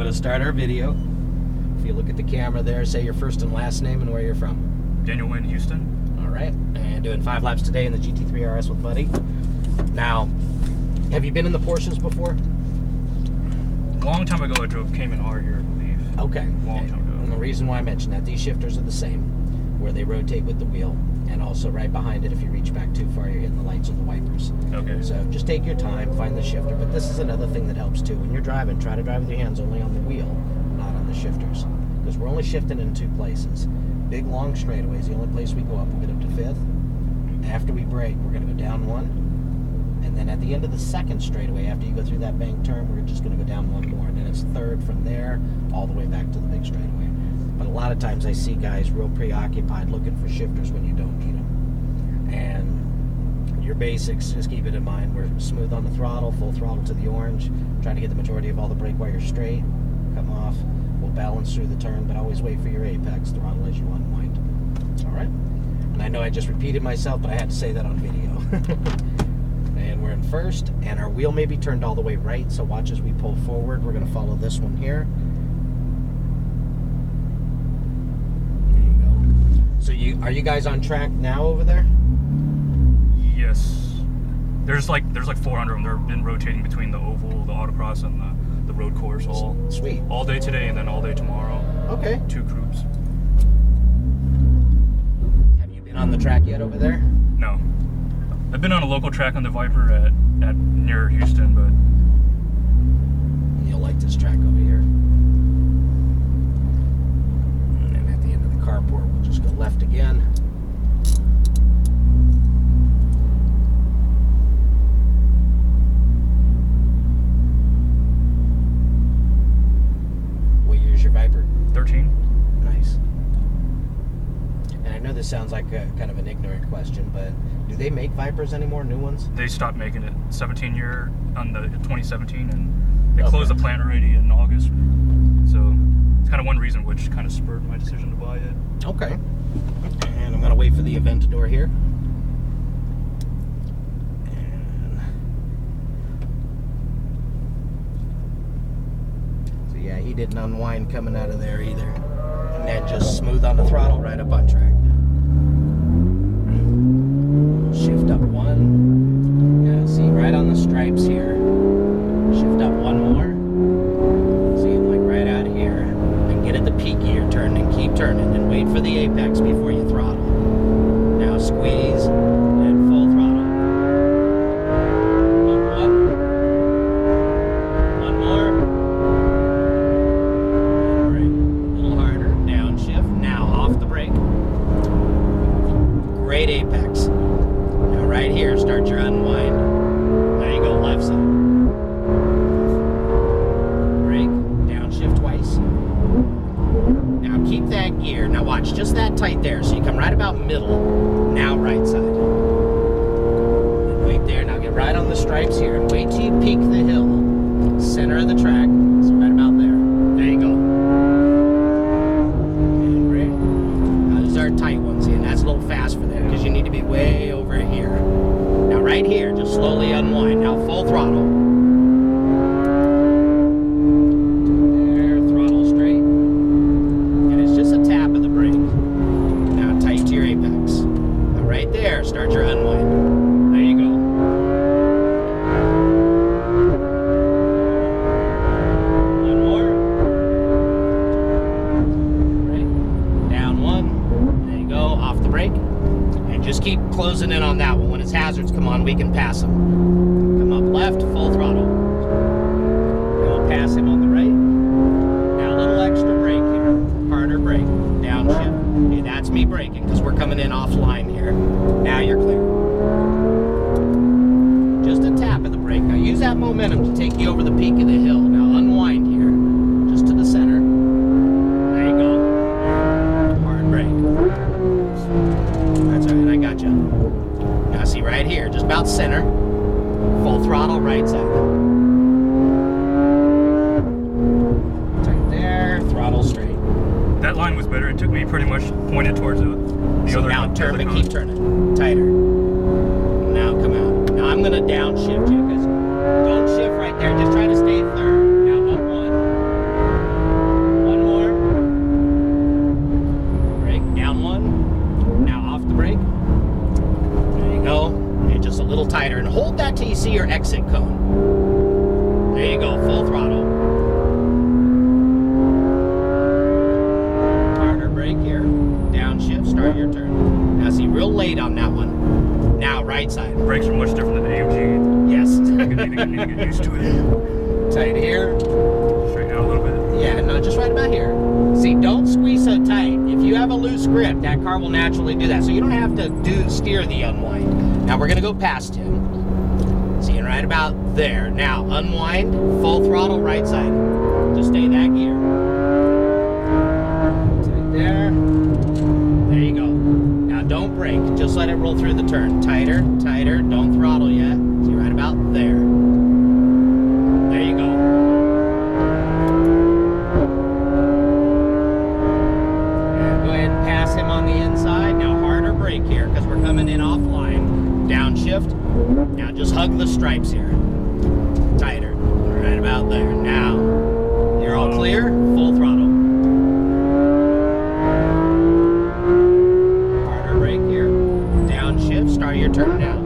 going to start our video. If you look at the camera there, say your first and last name and where you're from. Daniel Wynn, Houston. All right, and doing 5 laps today in the GT3 RS with Buddy. Now, have you been in the Porsches before? A long time ago, I drove Cayman R here, I believe. Okay. Long time ago. And the reason why I mentioned that, these shifters are the same, where they rotate with the wheel, and also right behind it, if you reach back too far, you're hitting the lights or the wipers. Okay. So just take your time, find the shifter. But this is another thing that helps too. When you're driving, try to drive with your hands only on the wheel, not on the shifters. Because we're only shifting in 2 places. Big, long straightaways, the only place we go up, we'll get up to 5th. After we brake, we're going to go down 1. And then at the end of the 2nd straightaway, after you go through that bank turn, we're just going to go down 1 more. And then it's 3rd from there, all the way back to the big straightaway. But a lot of times I see guys real preoccupied looking for shifters when you don't need them. And your basics, just keep it in mind. We're smooth on the throttle, full throttle to the orange. Try to get the majority of all the brake wires straight. Come off. We'll balance through the turn, but always wait for your apex throttle as you unwind. All right? And I know I just repeated myself, but I had to say that on video. And we're in 1st, and our wheel may be turned all the way right, so watch as we pull forward. We're going to follow this one here. So are you guys on track now over there? Yes. There's like 400 of them. They've been rotating between the oval, the autocross, and the road course all day today and then all day tomorrow. Okay. 2 groups. Have you been on the track yet over there? No. I've been on a local track on the Viper at near Houston, but you'll like this track over here. And at the end of the carport, we'll just go left again. What year's your Viper? 13. Nice. And I know this sounds like kind of an ignorant question, but do they make Vipers anymore, new ones? They stopped making it 17 year on the 2017, and they closed the plant already in August. So it's kind of one reason which kind of spurred my decision to buy it. Okay. And I'm going to wait for the Aventador here. And so yeah, he didn't unwind coming out of there either. And then just smooth on the throttle right up on track. Shift up 1. Yeah, see right on the stripes here. Shift up 1 more. See him like right out here. And get at the peak gear, turn and keep turning, and wait for the apex before you throttle. Now squeeze and full throttle. Up 1. 1 more. And brake. A little harder. Downshift. Now off the brake. Great apex. Right here, start your unwind. There you go, left side. Brake, downshift twice. Now keep that gear. Now watch, just that tight there. So you come right about middle. Now right side. And wait there. Now get right on the stripes here and wait till you peak the hill. Center of the track. So right about there. There you go. And brake. Now these are tight ones, and that's a little fast for there because you need to be way over here. Now right here, just slowly unwind. Now full throttle. There, throttle straight. And it's just a tap of the brake. Now tight to your apex. Now right there, start your unwind. There you go. One more. Right. Down 1. There you go, off the brake. And just keep closing in on that one. When it's hazards come on, we can pass them. Come up left, full throttle. Go pass him on the right. Now a little extra brake here. Harder brake. Downshift. Okay, that's me braking because we're coming in offline here. Now you're clear. Just a tap of the brake. Now use that momentum to take you over the peak of the hill. Now unwind here. Just to the center. There you go. Hard brake. That's all right, I got you. Now see right here, just about center. Full throttle, right side. Right there, throttle straight. That line was better. It took me pretty much pointed towards the other. Now turn, but keep turning. Tighter. Now come out. Now I'm gonna downshift you because don't shift right there. Just try to stay 3rd. Now up 1. need to get used to it. Tight here. Straighten out a little bit. Yeah, no, just right about here. See, don't squeeze so tight. If you have a loose grip, that car will naturally do that. So you don't have to steer the unwind. Now we're gonna go past him. See, right about there. Now, unwind, full throttle, right side. Just stay that gear. Right there. There you go. Now don't brake, just let it roll through the turn. Tighter, tighter, don't throttle yet. See, right about there. There you go. And go ahead and pass him on the inside. Now harder brake here, because we're coming in offline. Downshift. Now just hug the stripes here. Tighter. Right about there. Now, you're all clear. Full throttle. Harder brake here. Downshift. Start your turn now.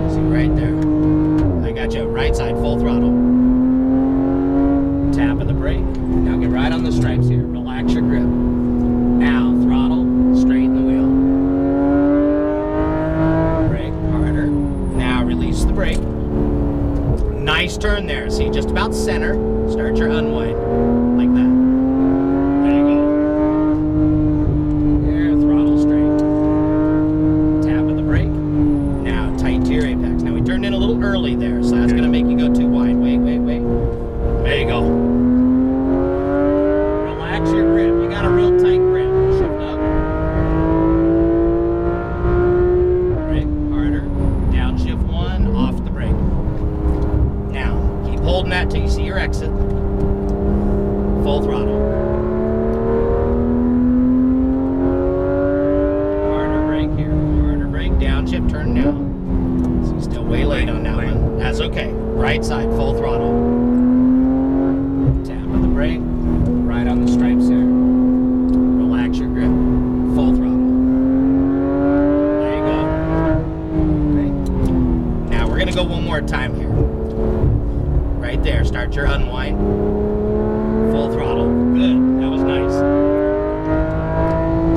See right there. I got you. Right side. Full throttle. Tap of the brake. Now get right on the stripes here. Relax your grip. Now, throttle. Straighten the wheel. Brake. Harder. Now release the brake. Nice turn there. See, just about center. Start your unwind. Like that. There you go. There, throttle straight. Tap of the brake. Now, tight to your apex. Now, we turned in a little early there, so that's going to make you go too wide. Wait, wait, wait. There you go. Relax your grip. You got a real tight grip. Shift up. Brake, harder. Downshift one, off the brake. Holding that till you see your exit. Full throttle. Harder brake here. Harder brake. Downshift. Turn now. So you're still way late on that one. That's okay. Right side. Full throttle. Tap of the brake. Right on the stripes there. Relax your grip. Full throttle. There you go. Okay. Now we're going to go one more time here. Right there, start your unwind. Full throttle. Good, that was nice.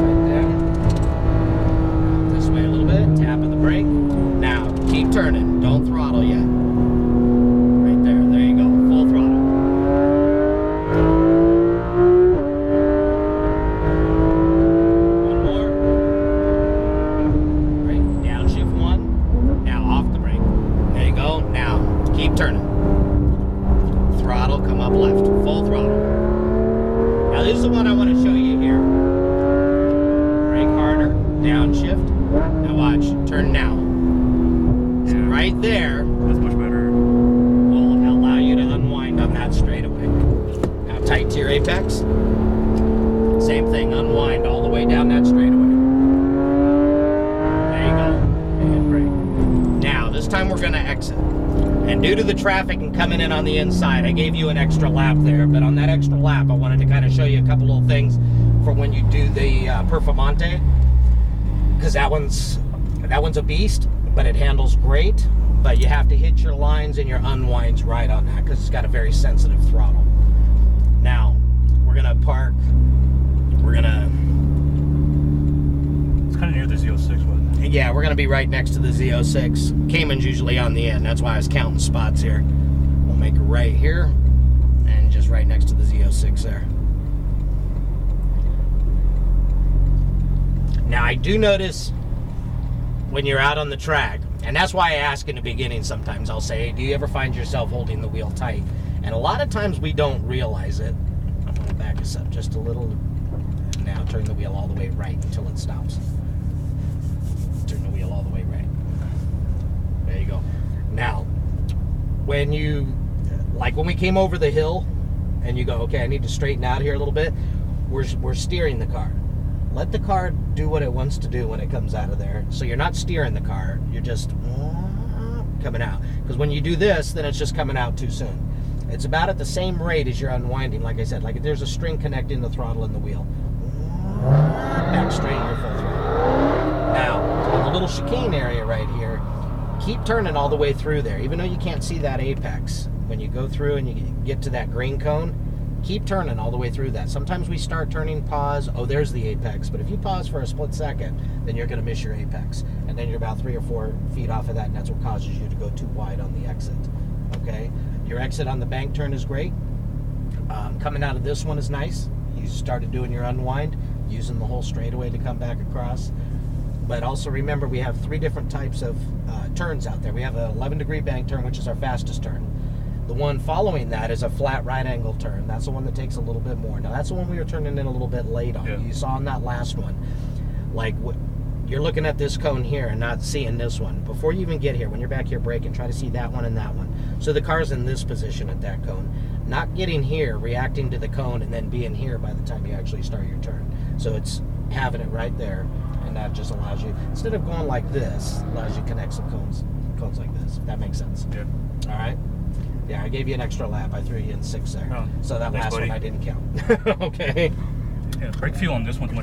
Right there. This way a little bit, tap of the brake. Now, keep turning, don't throttle yet. Right there you go, full throttle. One more. Right, downshift one. Now off the brake. There you go, now keep turning. Throttle, come up left, full throttle. Now this is the one I want to show you here. Brake harder, downshift. Now watch, turn now. So right there. That's much better. Will allow you to unwind on that straightaway. Now tight to your apex. Same thing, unwind all the way down that straightaway. There you go, and brake. Now this time we're going to exit. And due to the traffic and coming in on the inside, I gave you an extra lap there. But on that extra lap, I wanted to kind of show you a couple little things for when you do the Performante. Because that one's a beast, but it handles great. But you have to hit your lines and your unwinds right on that because it's got a very sensitive throttle. Now, we're going to park. We're going to... It's kind of near the Z06, wasn't it? Yeah, we're going to be right next to the Z06. Cayman's usually on the end. That's why I was counting spots here. We'll make a right here and just right next to the Z06 there. Now, I do notice when you're out on the track, and that's why I ask in the beginning sometimes, I'll say, hey, do you ever find yourself holding the wheel tight? And a lot of times we don't realize it. I'm going to back us up just a little. And now turn the wheel all the way right until it stops. Turn the wheel all the way right. There you go. Now, when we came over the hill and you go, okay, I need to straighten out here a little bit, we're steering the car. Let the car do what it wants to do when it comes out of there. So you're not steering the car, you're just coming out. Because when you do this, then it's just coming out too soon. It's about at the same rate as you're unwinding, like I said. Like if there's a string connecting the throttle and the wheel. Back straight in your full throttle. Now, on the little chicane area right here, keep turning all the way through there, even though you can't see that apex. When you go through and you get to that green cone, keep turning all the way through that. Sometimes we start turning, pause, oh, there's the apex. But if you pause for a split second, then you're going to miss your apex. And then you're about 3 or 4 feet off of that, and that's what causes you to go too wide on the exit. Okay? Your exit on the bank turn is great. Coming out of this one is nice. You started doing your unwind, using the whole straightaway to come back across. But also remember, we have 3 different types of turns out there. We have an 11-degree bank turn, which is our fastest turn. The one following that is a flat right angle turn. That's the one that takes a little bit more. Now, that's the one we were turning in a little bit late on. Yeah. You saw on that last one. Like, you're looking at this cone here and not seeing this one. Before you even get here, when you're back here braking, try to see that one and that one. So the car's in this position at that cone. Not getting here, reacting to the cone, and then being here by the time you actually start your turn. So it's having it right there, and that just allows you, instead of going like this, allows you to connect some cones like this, if that makes sense. Yeah. All right? Yeah, I gave you an extra lap. I threw you in 6 there. Oh, so that thanks, last buddy. one I didn't count. Okay. Yeah, brake feel on this one's much